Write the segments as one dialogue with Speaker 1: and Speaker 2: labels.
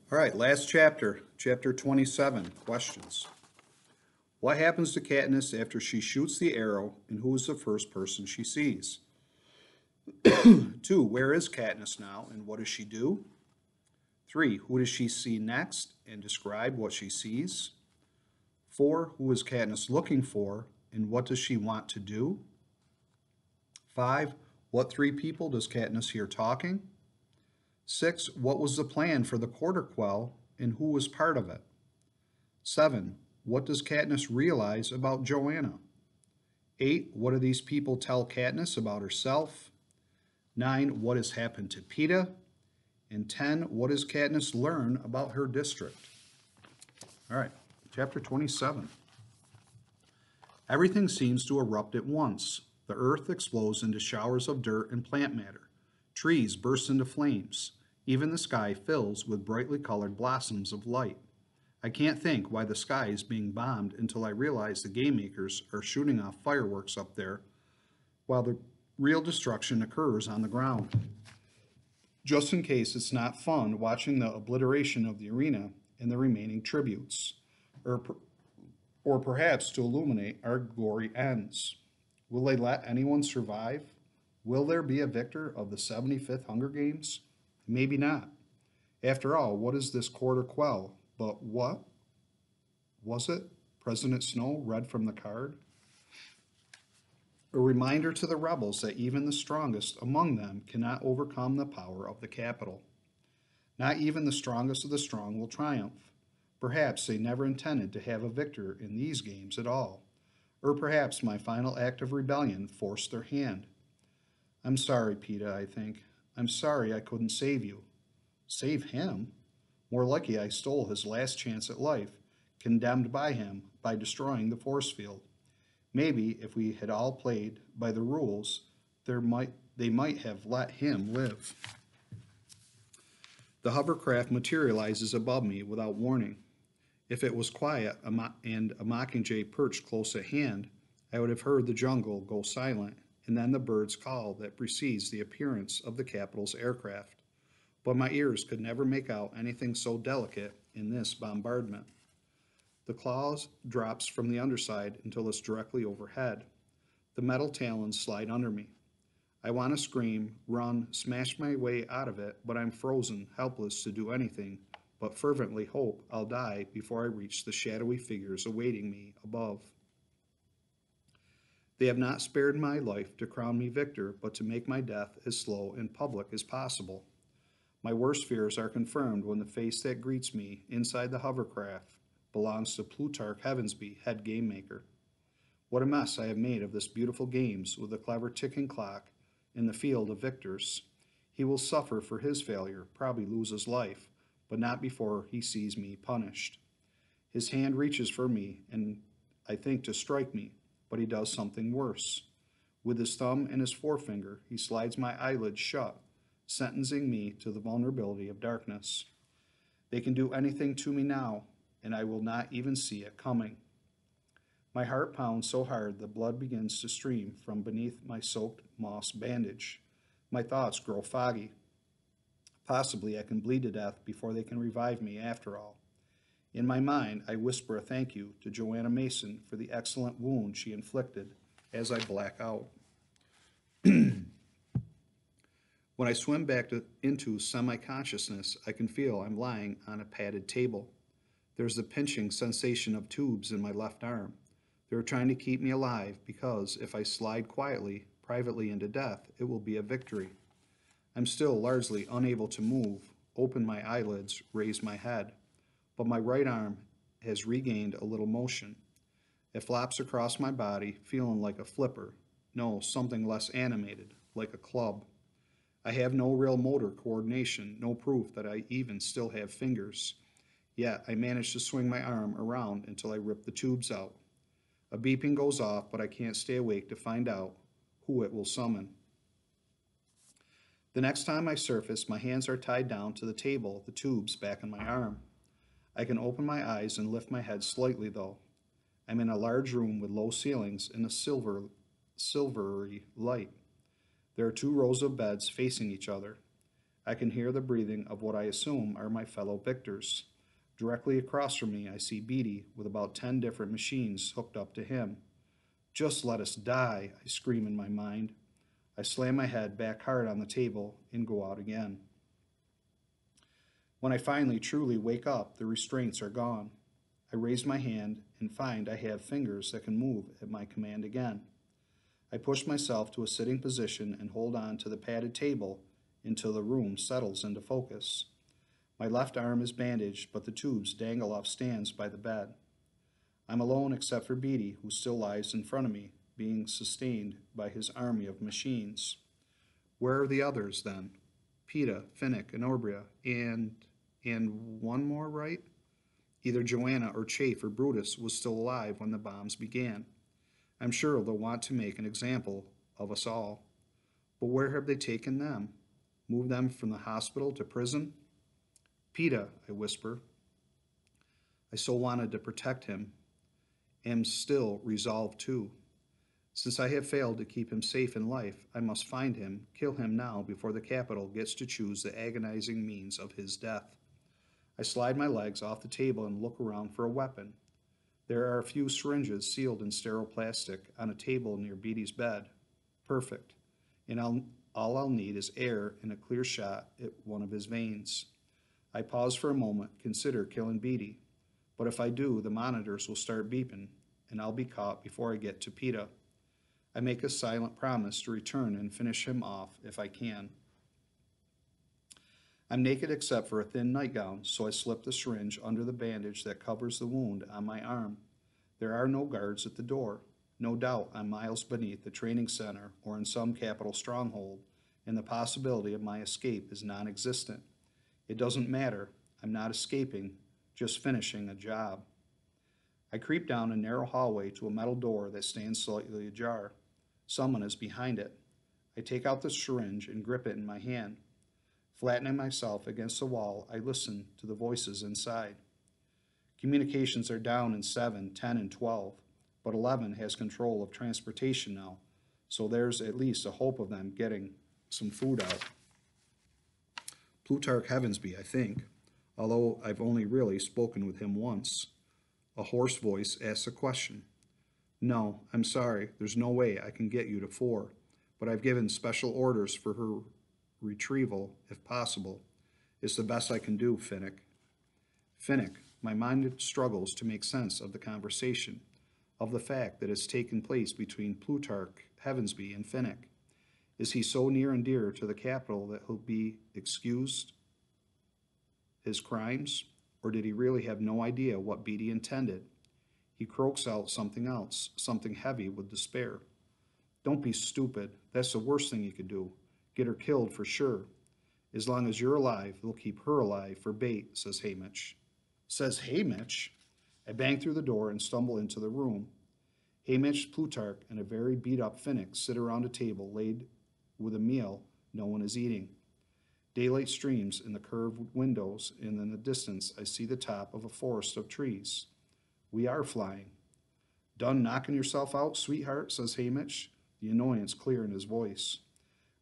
Speaker 1: All right, last chapter, chapter 27, questions. What happens to Katniss after she shoots the arrow, and who is the first person she sees? 2, where is Katniss now, and what does she do? 3, who does she see next, and describe what she sees? 4, who is Katniss looking for, and what does she want to do? 5, what 3 people does Katniss hear talking? 6, what was the plan for the quarter quell, and who was part of it? 7, what does Katniss realize about Joanna? 8, what do these people tell Katniss about herself? 9, what has happened to Peeta? And 10, what does Katniss learn about her district? All right, chapter 27. Everything seems to erupt at once. The earth explodes into showers of dirt and plant matter. Trees burst into flames. Even the sky fills with brightly colored blossoms of light. I can't think why the sky is being bombed until I realize the game makers are shooting off fireworks up there while the real destruction occurs on the ground. Just in case it's not fun watching the obliteration of the arena and the remaining tributes, or perhaps to illuminate our glory ends. Will they let anyone survive? Will there be a victor of the 75th Hunger Games? Maybe not. After all, what is this quarter quell? But what was it? President Snow read from the card. A reminder to the rebels that even the strongest among them cannot overcome the power of the capital. Not even the strongest of the strong will triumph. Perhaps they never intended to have a victor in these games at all. Or perhaps my final act of rebellion forced their hand. I'm sorry, Peeta, I think. I'm sorry I couldn't save you. Save him? More likely I stole his last chance at life, condemned by him by destroying the force field. Maybe if we had all played by the rules, they might have let him live. The hovercraft materializes above me without warning. If it was quiet and a mockingjay perched close at hand, I would have heard the jungle go silent and then the bird's call that precedes the appearance of the capital's aircraft. But my ears could never make out anything so delicate in this bombardment. The claws drops from the underside until it's directly overhead. The metal talons slide under me. I want to scream, run, smash my way out of it, but I'm frozen, helpless to do anything, but fervently hope I'll die before I reach the shadowy figures awaiting me above. They have not spared my life to crown me victor, but to make my death as slow and public as possible. My worst fears are confirmed when the face that greets me inside the hovercraft belongs to Plutarch Heavensby, head game maker. What a mess I have made of this beautiful games with a clever ticking clock in the field of victors. He will suffer for his failure, probably lose his life, but not before he sees me punished. His hand reaches for me, and I think to strike me, but he does something worse. With his thumb and his forefinger, he slides my eyelids shut, sentencing me to the vulnerability of darkness. They can do anything to me now, and I will not even see it coming. My heart pounds so hard the blood begins to stream from beneath my soaked moss bandage. My thoughts grow foggy. Possibly I can bleed to death before they can revive me after all. In my mind, I whisper a thank you to Joanna Mason for the excellent wound she inflicted as I black out. When I swim back into semi-consciousness, I can feel I'm lying on a padded table. There's the pinching sensation of tubes in my left arm. They're trying to keep me alive because if I slide quietly, privately into death, it will be a victory. I'm still largely unable to move, open my eyelids, raise my head, but my right arm has regained a little motion. It flops across my body, feeling like a flipper. No, something less animated, like a club. I have no real motor coordination, no proof that I even still have fingers. Yet I manage to swing my arm around until I rip the tubes out. A beeping goes off, but I can't stay awake to find out who it will summon. The next time I surface, my hands are tied down to the table, the tubes back in my arm. I can open my eyes and lift my head slightly, though. I'm in a large room with low ceilings and a silvery light. There are 2 rows of beds facing each other. I can hear the breathing of what I assume are my fellow victors. Directly across from me, I see Beatty with about 10 different machines hooked up to him. Just let us die, I scream in my mind. I slam my head back hard on the table and go out again. When I finally truly wake up, the restraints are gone. I raise my hand and find I have fingers that can move at my command again. I push myself to a sitting position and hold on to the padded table until the room settles into focus. My left arm is bandaged, but the tubes dangle off stands by the bed. I'm alone except for Beatty, who still lies in front of me, being sustained by his army of machines. Where are the others, then? Peta, Finnick, and Orbria, and one more, right? Either Joanna or Chafe or Brutus was still alive when the bombs began. I'm sure they'll want to make an example of us all. But where have they taken them? Moved them from the hospital to prison? Peta, I whisper. I so wanted to protect him. Am still resolved to. Since I have failed to keep him safe in life, I must find him, kill him now before the capital gets to choose the agonizing means of his death. I slide my legs off the table and look around for a weapon. There are a few syringes sealed in sterile plastic on a table near Beatty's bed. Perfect. And all I'll need is air and a clear shot at one of his veins. I pause for a moment, consider killing Beatty. But if I do, the monitors will start beeping, and I'll be caught before I get to Peta. I make a silent promise to return and finish him off if I can. I'm naked except for a thin nightgown, so I slip the syringe under the bandage that covers the wound on my arm. There are no guards at the door. No doubt I'm miles beneath the training center or in some capital stronghold, and the possibility of my escape is non-existent. It doesn't matter. I'm not escaping, just finishing a job. I creep down a narrow hallway to a metal door that stands slightly ajar. Someone is behind it. I take out the syringe and grip it in my hand. Flattening myself against the wall, I listen to the voices inside. Communications are down in 7, 10, and 12, but 11 has control of transportation now, so there's at least a hope of them getting some food out. Plutarch Heavensby, I think, although I've only really spoken with him once. A hoarse voice asks a question. No, I'm sorry, there's no way I can get you to 4, but I've given special orders for her retrieval, if possible. It's the best I can do, Finnick. Finnick, my mind struggles to make sense of the conversation, of the fact that it's taken place between Plutarch Heavensby and Finnick. Is he so near and dear to the capital that he'll be excused his crimes, or did he really have no idea what Beatty intended? He croaks out something else, something heavy with despair. Don't be stupid. That's the worst thing you could do. Get her killed for sure. As long as you're alive, they'll keep her alive for bait, says Haymitch. Says Haymitch? I bang through the door and stumble into the room. Haymitch, Plutarch, and a very beat-up Finnick sit around a table laid with a meal no one is eating. Daylight streams in the curved windows, and in the distance I see the top of a forest of trees. We are flying. Done knocking yourself out, sweetheart, says Haymitch, the annoyance clear in his voice.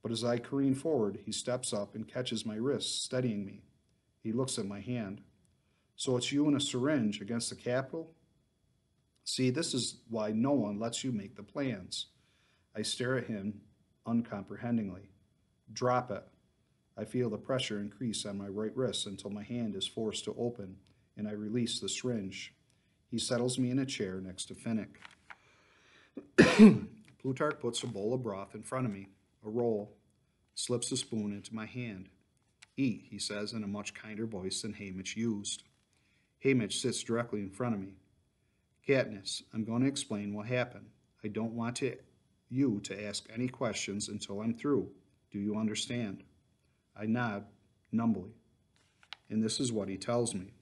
Speaker 1: But as I careen forward, he steps up and catches my wrist, steadying me. He looks at my hand. So it's you and a syringe against the capital? See, this is why no one lets you make the plans. I stare at him uncomprehendingly. Drop it. I feel the pressure increase on my right wrist until my hand is forced to open, and I release the syringe. He settles me in a chair next to Finnick. Plutarch puts a bowl of broth in front of me, a roll, slips a spoon into my hand. Eat, he says in a much kinder voice than Haymitch used. Haymitch sits directly in front of me. Katniss, I'm going to explain what happened. I don't want you to ask any questions until I'm through. Do you understand? I nod, numbly. And this is what he tells me.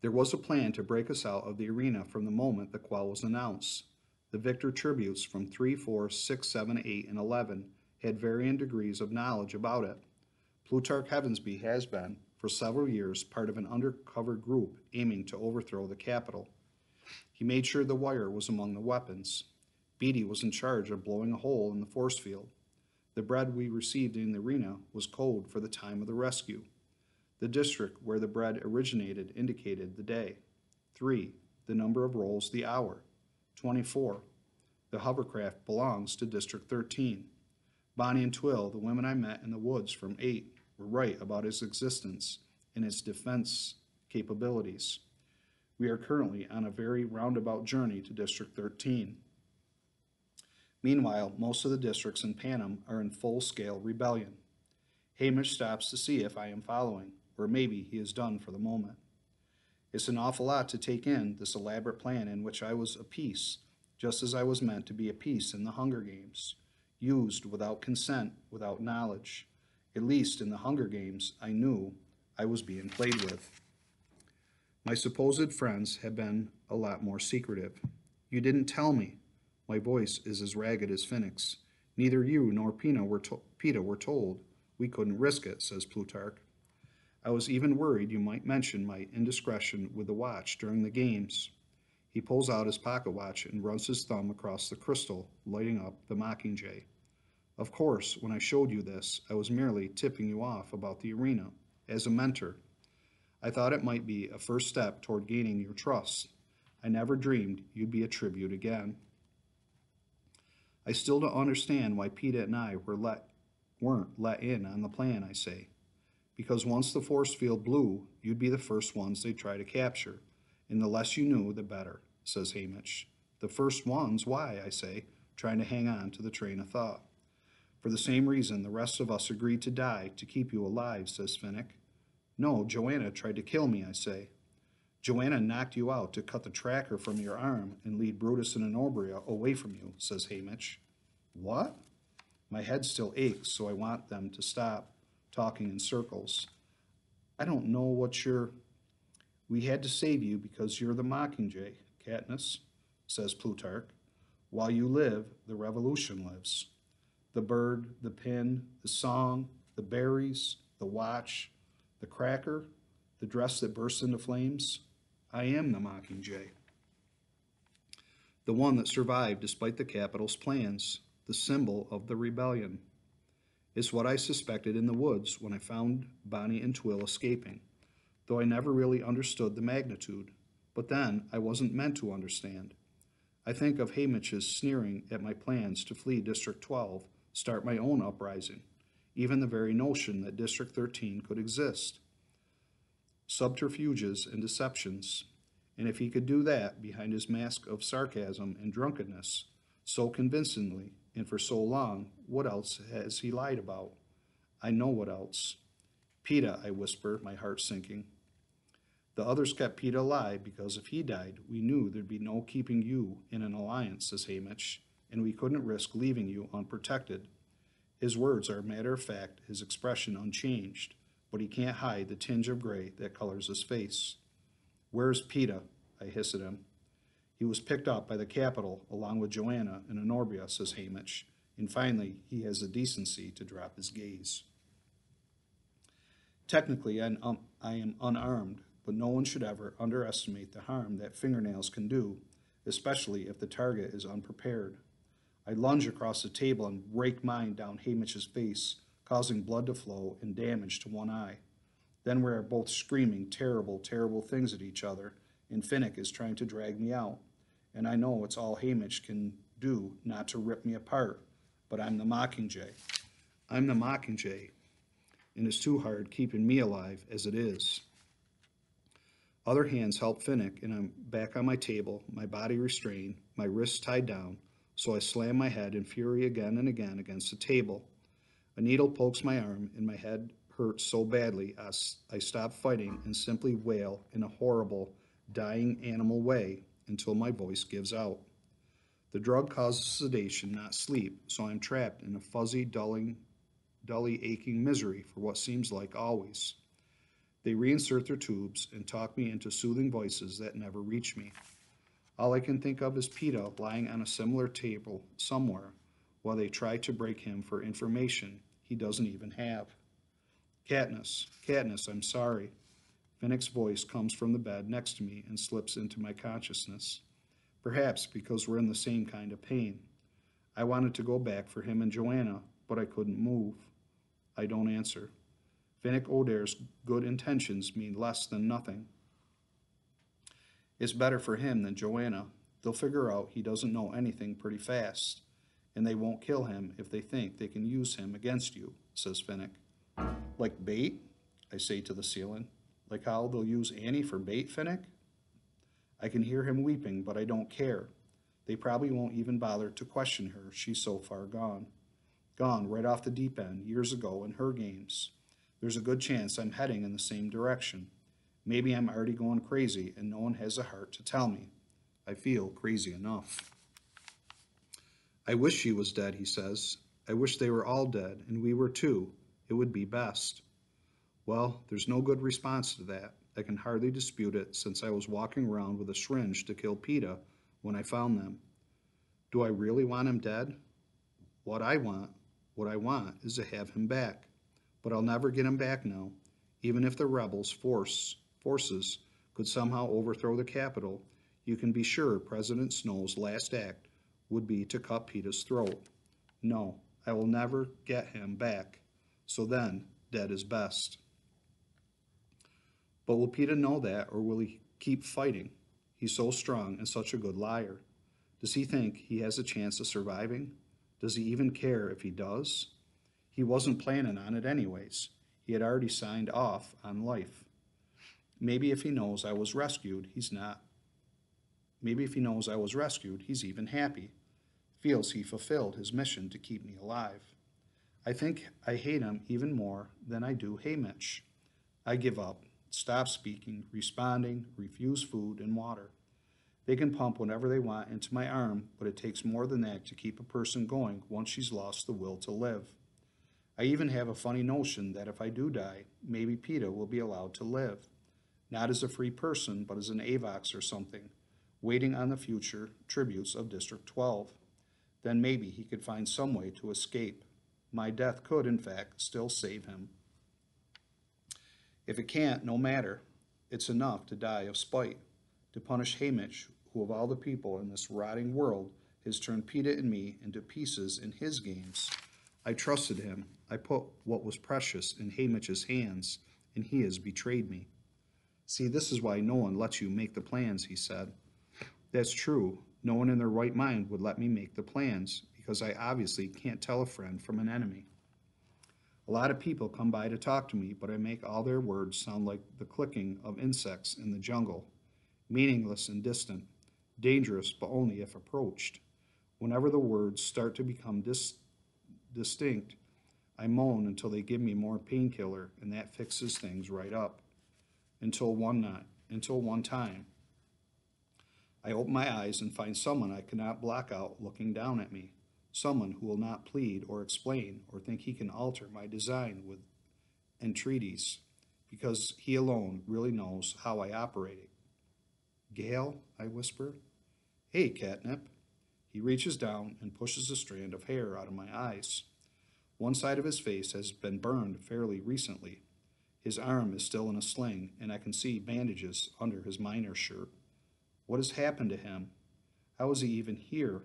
Speaker 1: There was a plan to break us out of the arena from the moment the quell was announced. The victor tributes from 3, 4, 6, 7, 8, and 11 had varying degrees of knowledge about it. Plutarch Heavensby has been, for several years, part of an undercover group aiming to overthrow the capital. He made sure the wire was among the weapons. Beatty was in charge of blowing a hole in the force field. The bread we received in the arena was code for the time of the rescue. The district where the bread originated indicated the day. 3. The number of rolls the hour. 24. The hovercraft belongs to District 13. Bonnie and Twill, the women I met in the woods from 8, were right about its existence and its defense capabilities. We are currently on a very roundabout journey to District 13. Meanwhile, most of the districts in Panem are in full-scale rebellion. Hamish stops to see if I am following, or maybe he is done for the moment. It's an awful lot to take in, this elaborate plan in which I was a piece, just as I was meant to be a piece in the Hunger Games, used without consent, without knowledge. At least in the Hunger Games, I knew I was being played with. My supposed friends have been a lot more secretive. You didn't tell me. My voice is as ragged as Phoenix. Neither you nor Peta were told. We couldn't risk it, says Plutarch. I was even worried you might mention my indiscretion with the watch during the games. He pulls out his pocket watch and runs his thumb across the crystal, lighting up the Mockingjay. Of course, when I showed you this, I was merely tipping you off about the arena, as a mentor. I thought it might be a first step toward gaining your trust. I never dreamed you'd be a tribute again. I still don't understand why Peta and I weren't let in on the plan, I say. Because once the force field blew, you'd be the first ones they'd try to capture, and the less you knew, the better, says Hamish. The first ones? Why, I say, trying to hang on to the train of thought. For the same reason the rest of us agreed to die, to keep you alive, says Finnick. No, Joanna tried to kill me, I say. Joanna knocked you out to cut the tracker from your arm and lead Brutus and Honoria away from you, says Hamish. What? My head still aches, so I want them to stop talking in circles. I don't know what you're... We had to save you because you're the Mockingjay, Katniss, says Plutarch. While you live, the revolution lives. The bird, the pin, the song, the berries, the watch, the cracker, the dress that bursts into flames. I am the Mockingjay. The one that survived despite the Capitol's plans, the symbol of the rebellion. It's what I suspected in the woods when I found Bonnie and Twill escaping, though I never really understood the magnitude. But then I wasn't meant to understand. I think of Hamish's sneering at my plans to flee District 12, start my own uprising, even the very notion that District 13 could exist. Subterfuges and deceptions, and if he could do that behind his mask of sarcasm and drunkenness, so convincingly and for so long, what else has he lied about? I know what else. Peta, I whisper, my heart sinking. The others kept Peta alive because if he died, we knew there'd be no keeping you in an alliance, says Hamish, and we couldn't risk leaving you unprotected. His words are matter of fact, his expression unchanged, but he can't hide the tinge of gray that colors his face. Where's Peta? I hiss at him. He was picked up by the Capitol along with Joanna and Honoria, says Hamish, and finally he has the decency to drop his gaze. Technically, I am unarmed, but no one should ever underestimate the harm that fingernails can do, especially if the target is unprepared. I lunge across the table and rake mine down Hamish's face, causing blood to flow and damage to one eye. Then we are both screaming terrible, terrible things at each other, and Finnick is trying to drag me out. And I know it's all Hamish can do not to rip me apart, but I'm the Mockingjay. I'm the Mockingjay, and it's too hard keeping me alive as it is. Other hands help Finnick, and I'm back on my table, my body restrained, my wrists tied down, so I slam my head in fury again and again against the table. A needle pokes my arm, and my head hurts so badly I stop fighting and simply wail in a horrible, dying animal way until my voice gives out. The drug causes sedation, not sleep, so I'm trapped in a fuzzy, dully aching misery for what seems like always. They reinsert their tubes and talk me into soothing voices that never reach me. All I can think of is Peta lying on a similar table somewhere while they try to break him for information he doesn't even have. Katniss, Katniss, I'm sorry. Finnick's voice comes from the bed next to me and slips into my consciousness. Perhaps because we're in the same kind of pain. I wanted to go back for him and Joanna, but I couldn't move. I don't answer. Finnick Odair's good intentions mean less than nothing. It's better for him than Joanna. They'll figure out he doesn't know anything pretty fast, and they won't kill him if they think they can use him against you, says Finnick. Like bait? I say to the ceiling. Like how they'll use Annie for bait, Finnick? I can hear him weeping, but I don't care. They probably won't even bother to question her. She's so far gone. Gone right off the deep end years ago in her games. There's a good chance I'm heading in the same direction. Maybe I'm already going crazy and no one has a heart to tell me. I feel crazy enough. I wish she was dead, he says. I wish they were all dead, and we were too. It would be best. Well, there's no good response to that. I can hardly dispute it, since I was walking around with a syringe to kill PETA when I found them. Do I really want him dead? What I want is to have him back. But I'll never get him back now. Even if the rebels' forces could somehow overthrow the Capitol, you can be sure President Snow's last act would be to cut PETA's throat. No, I will never get him back. So then, dead is best. But will PETA know that, or will he keep fighting? He's so strong and such a good liar. Does he think he has a chance of surviving? Does he even care if he does? He wasn't planning on it anyways. He had already signed off on life. Maybe if he knows I was rescued, he's not. Maybe if he knows I was rescued, he's even happy. Feels he fulfilled his mission to keep me alive. I think I hate him even more than I do Haymitch. I give up, stop speaking, responding, refuse food and water. They can pump whenever they want into my arm, but it takes more than that to keep a person going once she's lost the will to live. I even have a funny notion that if I do die, maybe PETA will be allowed to live. Not as a free person, but as an AVOX or something, waiting on the future tributes of District 12. Then maybe he could find some way to escape. My death could, in fact, still save him. If it can't, no matter. It's enough to die of spite, to punish Haymitch, who of all the people in this rotting world has turned PETA and me into pieces in his games. I trusted him. I put what was precious in Haymitch's hands, and he has betrayed me. See, this is why no one lets you make the plans, he said. That's true. No one in their right mind would let me make the plans, because I obviously can't tell a friend from an enemy. A lot of people come by to talk to me, but I make all their words sound like the clicking of insects in the jungle, meaningless and distant, dangerous but only if approached. Whenever the words start to become distinct, I moan until they give me more painkiller, and that fixes things right up. Until one time, I open my eyes and find someone I cannot block out looking down at me, someone who will not plead or explain or think he can alter my design with entreaties, because he alone really knows how I operate it. Gale, I whisper. Hey, Catnip. He reaches down and pushes a strand of hair out of my eyes. One side of his face has been burned fairly recently. His arm is still in a sling, and I can see bandages under his miner's shirt. What has happened to him? How is he even here?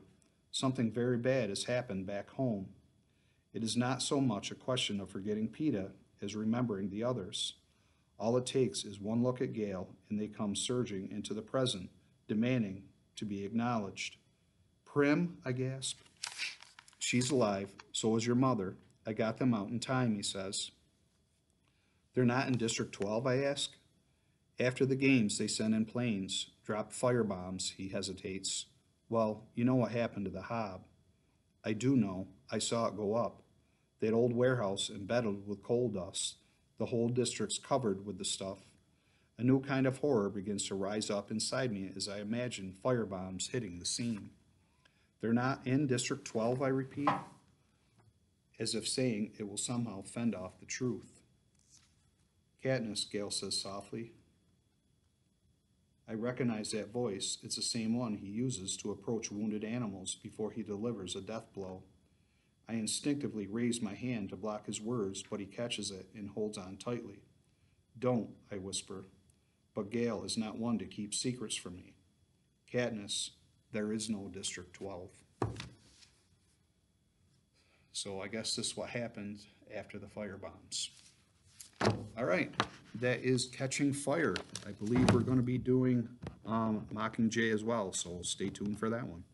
Speaker 1: Something very bad has happened back home. It is not so much a question of forgetting PETA as remembering the others. All it takes is one look at Gale, and they come surging into the present, demanding to be acknowledged. Prim, I gasp. She's alive, so is your mother. I got them out in time, he says. They're not in District 12, I ask. After the games, they sent in planes, dropped firebombs, he hesitates. Well, you know what happened to the Hob. I do know. I saw it go up. That old warehouse embedded with coal dust. The whole district's covered with the stuff. A new kind of horror begins to rise up inside me as I imagine firebombs hitting the scene. They're not in District 12, I repeat, as if saying it will somehow fend off the truth. Katniss, Gale says softly. I recognize that voice. It's the same one he uses to approach wounded animals before he delivers a death blow. I instinctively raise my hand to block his words, but he catches it and holds on tightly. Don't, I whisper. But Gale is not one to keep secrets from me. Katniss, there is no District 12. So I guess this is what happened after the fire bombs. All right, that is Catching Fire. I believe we're going to be doing Mockingjay as well, so stay tuned for that one.